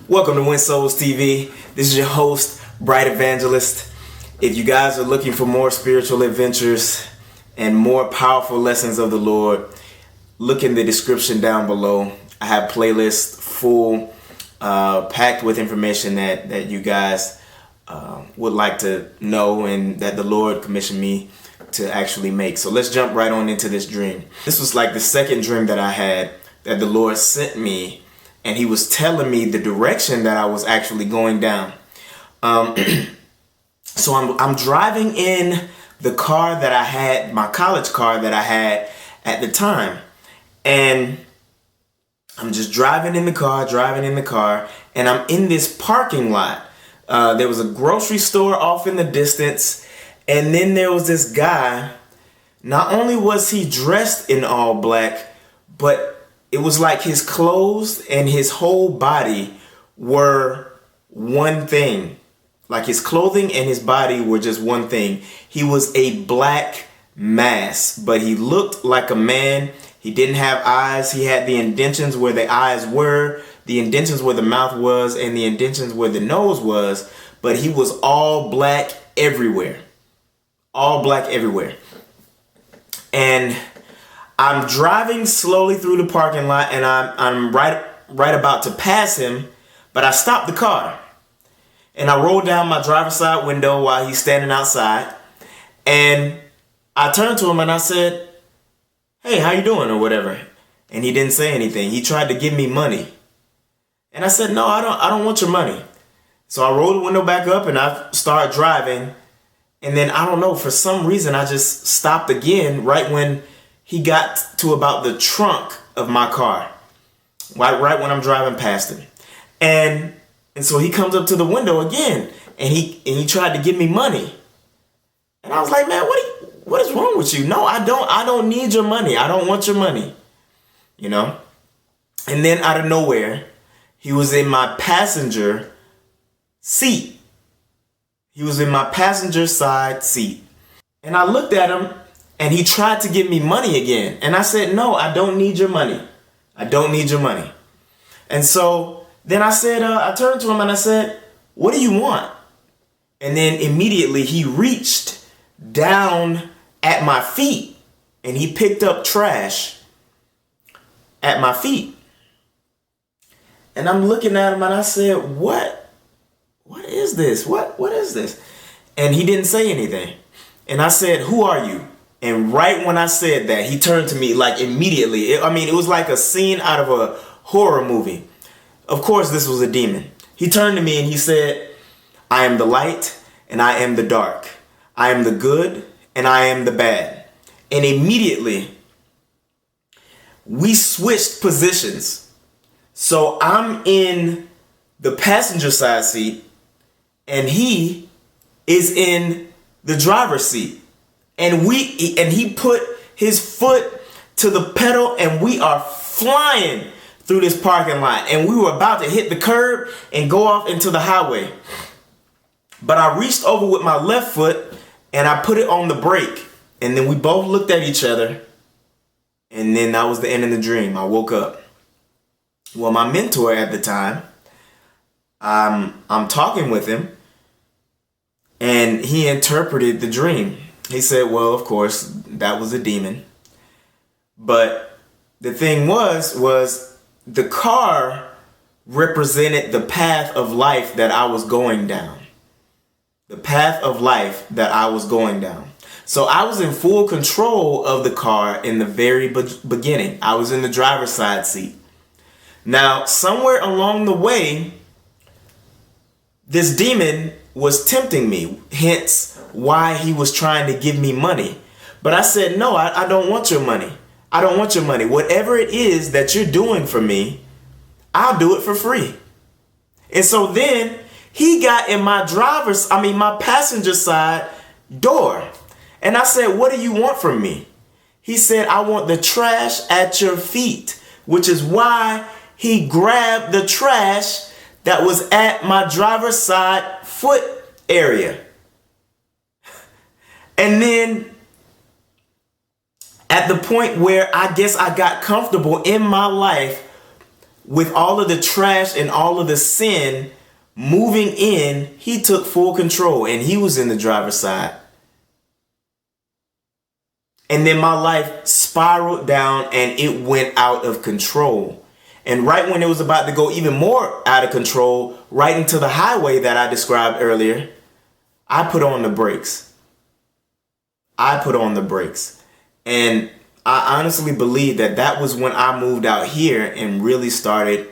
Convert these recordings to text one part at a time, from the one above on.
Welcome to WinSouls TV. This is your host, Bright Evangelist. If you guys are looking for more spiritual adventures and more powerful lessons of the Lord, look in the description down below. I have playlists full, packed with information that you guys would like to know and that the Lord commissioned me to actually make. So let's jump right on into this dream. This was like the second dream that I had that the Lord sent me, and he was telling me the direction that I was actually going down. So I'm driving in the car that I had, my college car that I had at the time. And I'm just driving in the car, and I'm in this parking lot. There was a grocery store off in the distance, and then there was this guy. Not only was he dressed in all black, but it was like his clothes and his whole body were one thing. Like his clothing and his body were just one thing. He was a black mass, but he looked like a man. He didn't have eyes. He had the indentions where the eyes were, the indentions where the mouth was, and the indentions where the nose was. But he was all black everywhere. All black everywhere. And I'm driving slowly through the parking lot, and I'm right about to pass him, but I stopped the car. And I rolled down my driver's side window while he's standing outside. And I turned to him and I said, "Hey, how you doing?" or whatever. And he didn't say anything. He tried to give me money. And I said, "No, I don't want your money." So I rolled the window back up and I started driving. And then I don't know, for some reason I just stopped again right when he got to about the trunk of my car. Right when I'm driving past him. And so he comes up to the window again, and he tried to give me money. And I was like, "Man, what is wrong with you?" "No, I don't need your money. I don't want your money." You know? And then out of nowhere, he was in my passenger seat. He was in my passenger side seat. And I looked at him, and he tried to give me money again. And I said, "No, I don't need your money. I don't need your money." And so then I said, I turned to him and I said, "What do you want?" And then immediately he reached down at my feet and he picked up trash at my feet. And I'm looking at him and I said, What is this? What is this?" And he didn't say anything. And I said, "Who are you?" And right when I said that, he turned to me like immediately. It was like a scene out of a horror movie. Of course, this was a demon. He turned to me and he said, "I am the light and I am the dark. I am the good and I am the bad." And immediately, we switched positions. So I'm in the passenger side seat and he is in the driver's seat. And he put his foot to the pedal and we are flying through this parking lot. And we were about to hit the curb and go off into the highway. But I reached over with my left foot and I put it on the brake. And then we both looked at each other. And then that was the end of the dream. I woke up. Well, my mentor at the time, I'm talking with him. And he interpreted the dream. He said, "Well, of course, that was a demon. But the thing was the car represented the path of life that I was going down. The path of life that I was going down. So I was in full control of the car in the very beginning. I was in the driver's side seat. Now, somewhere along the way, this demon was tempting me, hence why he was trying to give me money. But I said, "No, I don't want your money. I don't want your money. Whatever it is that you're doing for me, I'll do it for free." And so then he got in my passenger side door. And I said, "What do you want from me?" He said, "I want the trash at your feet," which is why he grabbed the trash that was at my driver's side foot area. And then at the point where I guess I got comfortable in my life, with all of the trash and all of the sin moving in, he took full control and he was in the driver's side. And then my life spiraled down and it went out of control. And right when it was about to go even more out of control, right into the highway that I described earlier, I put on the brakes. And I honestly believe that that was when I moved out here and really started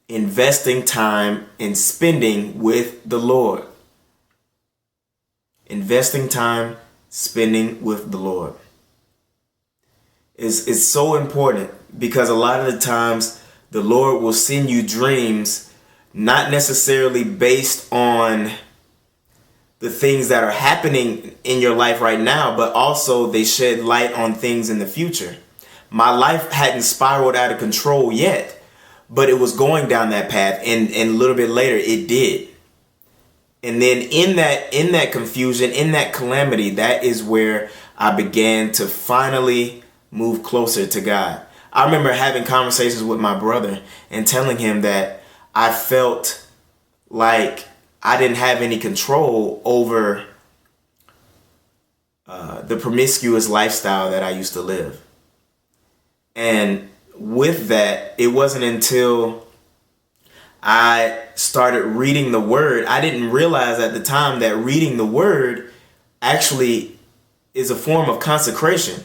investing time and spending with the Lord. Investing time, spending with the Lord. It's so important because a lot of the times the Lord will send you dreams not necessarily based on the things that are happening in your life right now, but also they shed light on things in the future. My life hadn't spiraled out of control yet, but it was going down that path, and a little bit later it did. And then in that confusion, in that calamity, that is where I began to finally move closer to God. I remember having conversations with my brother and telling him that I felt like I didn't have any control over the promiscuous lifestyle that I used to live. And with that, it wasn't until I started reading the Word, I didn't realize at the time that reading the Word actually is a form of consecration.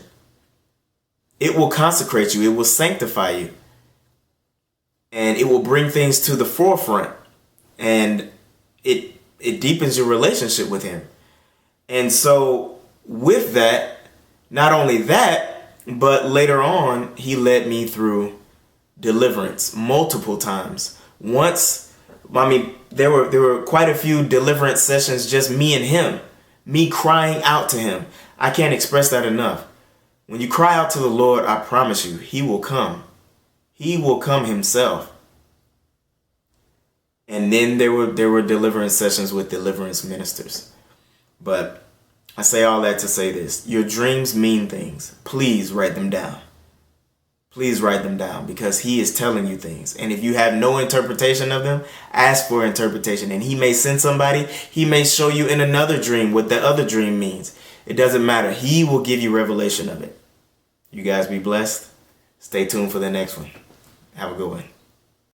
It will consecrate you. It will sanctify you. And it will bring things to the forefront. And it deepens your relationship with Him. And so with that, not only that, but later on, He led me through deliverance multiple times. Once, there were quite a few deliverance sessions, just me and Him, me crying out to Him. I can't express that enough. When you cry out to the Lord, I promise you, He will come. He will come Himself. And then there were deliverance sessions with deliverance ministers. But I say all that to say this. Your dreams mean things. Please write them down. Please write them down because He is telling you things. And if you have no interpretation of them, ask for interpretation. And He may send somebody. He may show you in another dream what the other dream means. It doesn't matter. He will give you revelation of it. You guys be blessed. Stay tuned for the next one. Have a good one.